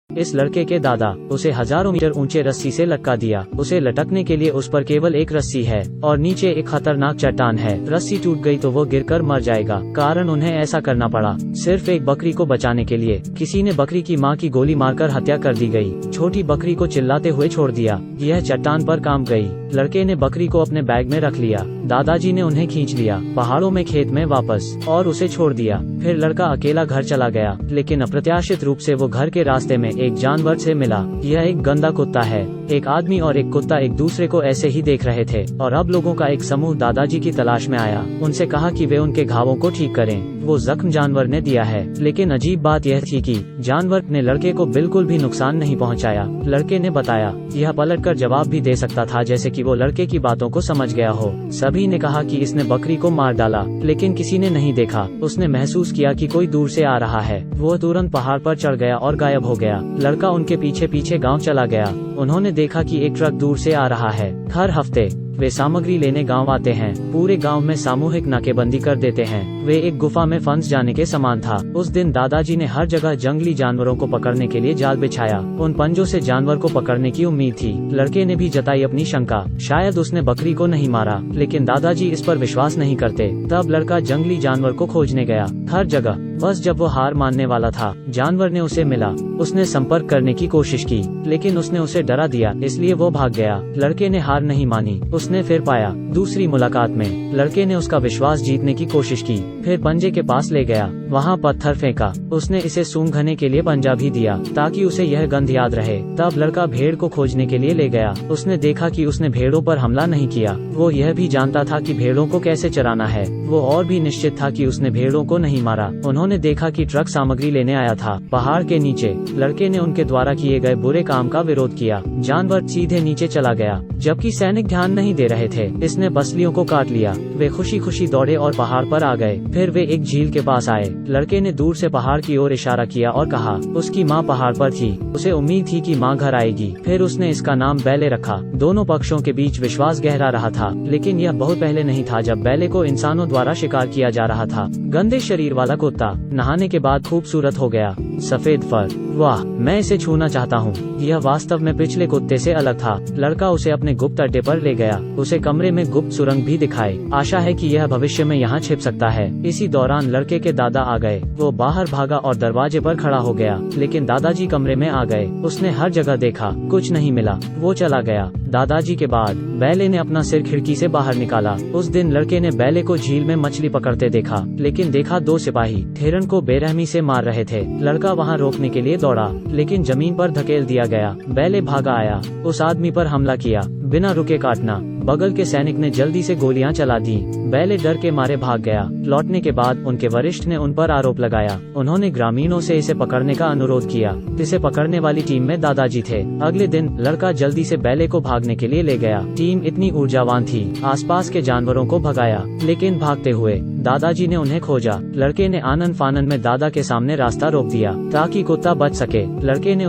इस लड़के के दादा उसे हजारों मीटर ऊंचे रस्सी से लटका दिया। उसे लटकने के लिए उस पर केवल एक रस्सी है और नीचे एक खतरनाक चट्टान है। रस्सी टूट गई तो वो गिरकर मर जाएगा। कारण उन्हें ऐसा करना पड़ा सिर्फ एक बकरी को बचाने के लिए। किसी ने बकरी की मां की गोली मारकर हत्या कर दी गई। छोटी बकरी को चिल्लाते हुए छोड़ दिया। यह चट्टान पर काम गई। लड़के ने बकरी को अपने बैग में रख लिया। दादाजी ने उन्हें खींच लिया पहाड़ों में खेत में वापस और उसे छोड़ दिया। फिर लड़का अकेला घर चला गया, लेकिन अप्रत्याशित रूप से वो घर के रास्ते में एक जानवर से मिला। यह एक गंदा कुत्ता है। एक आदमी और एक कुत्ता एक दूसरे को ऐसे ही देख रहे थे और अब लोगों का एक समूह दादाजी की तलाश में आया। उनसे कहा कि वे उनके घावों को ठीक करें। वो जख्म जानवर ने दिया है, लेकिन अजीब बात यह थी कि जानवर ने लड़के को बिल्कुल भी नुकसान नहीं पहुंचाया। लड़के ने बताया यह पलटकर जवाब भी दे सकता था, जैसे कि वो लड़के की बातों को समझ गया हो। सभी ने कहा कि इसने बकरी को मार डाला, लेकिन किसी ने नहीं देखा। उसने महसूस किया कि कोई दूर से आ रहा है। वो तुरंत पहाड़ पर चढ़ गया और गायब हो गया। लड़का उनके पीछे पीछे गांव चला गया। उन्होंने देखा कि एक ट्रक दूर से आ रहा है। हर हफ्ते वे सामग्री लेने गांव आते हैं। पूरे गांव में सामूहिक नाकेबंदी कर देते हैं। वे एक गुफा में फंस जाने के समान था। उस दिन दादाजी ने हर जगह जंगली जानवरों को पकड़ने के लिए जाल बिछाया। उन पंजों से जानवर को पकड़ने की उम्मीद थी। लड़के ने भी जताई अपनी शंका, शायद उसने बकरी को नहीं मारा, लेकिन दादाजी इस पर विश्वास नहीं करते। तब लड़का जंगली जानवर को खोजने गया हर जगह। बस जब वो हार मानने वाला था, जानवर ने उसे मिला। उसने संपर्क करने की कोशिश की, लेकिन उसने उसे डरा दिया, इसलिए वो भाग गया। लड़के ने हार नहीं मानी। उसने फिर पाया। दूसरी मुलाकात में लड़के ने उसका विश्वास जीतने की कोशिश की। फिर पंजे के पास ले गया, वहाँ पत्थर फेंका। उसने इसे सूंघने के लिए पंजा भी दिया ताकि उसे यह गंध याद रहे। तब लड़का भेड़ को खोजने के लिए ले गया। उसने देखा कि उसने भेड़ों पर हमला नहीं किया। वो यह भी जानता था कि भेड़ों को कैसे चराना है। वो और भी निश्चित था कि उसने भेड़ों को नहीं मारा। उन्होंने देखा कि ट्रक सामग्री लेने आया था पहाड़ के नीचे। लड़के ने उनके द्वारा किए गए बुरे काम का विरोध किया। जानवर सीधे नीचे चला गया, जबकि सैनिक ध्यान नहीं दे रहे थे। इसने बसलियों को काट लिया। वे खुशी खुशी दौड़े और पहाड़ पर आ गए। फिर वे एक झील के पास आए। लड़के ने दूर से पहाड़ की ओर इशारा किया और कहा उसकी माँ पहाड़ पर थी। उसे उम्मीद थी कि माँ घर आएगी। फिर उसने इसका नाम बैले रखा। दोनों पक्षों के बीच विश्वास गहरा रहा था, लेकिन यह बहुत पहले नहीं था जब बैले को इंसानों द्वारा शिकार किया जा रहा था। गंदे शरीर वाला कुत्ता नहाने के बाद खूबसूरत हो गया। सफेद फर, वाह, मैं इसे छूना चाहता हूँ। यह वास्तव में पिछले कुत्ते से अलग था। लड़का उसे अपने गुप्त अड्डे पर ले गया। उसे कमरे में गुप्त सुरंग भी दिखाई। आशा है कि यह भविष्य में यहाँ छिप सकता है। इसी दौरान लड़के के दादा आ गए। वो बाहर भागा और दरवाजे पर खड़ा हो गया, लेकिन दादाजी कमरे में आ गए। उसने हर जगह देखा, कुछ नहीं मिला। वो चला गया। दादाजी के बाद बैले ने अपना सिर खिड़की से बाहर निकाला। उस दिन लड़के ने बैले को झील में मछली पकड़ते देखा, लेकिन देखा दो सिपाही हिरण को बेरहमी से मार रहे थे। लड़का वहां रोकने के लिए दौड़ा, लेकिन जमीन पर धकेल दिया गया। बैले भागा आया, उस आदमी पर हमला किया, बिना रुके काटना। बगल के सैनिक ने जल्दी से गोलियां चला दी। बैले डर के मारे भाग गया। लौटने के बाद उनके वरिष्ठ ने उन पर आरोप लगाया। उन्होंने ग्रामीणों से इसे पकड़ने का अनुरोध किया। इसे पकड़ने वाली टीम में दादाजी थे। अगले दिन लड़का जल्दी से बैले को भागने के लिए ले गया। टीम इतनी ऊर्जावान थी, आसपास के जानवरों को भगाया, लेकिन भागते हुए दादाजी ने उन्हें खोजा। लड़के ने आनन फानन में दादा के सामने रास्ता रोक दिया ताकि कुत्ता बच सके। लड़के ने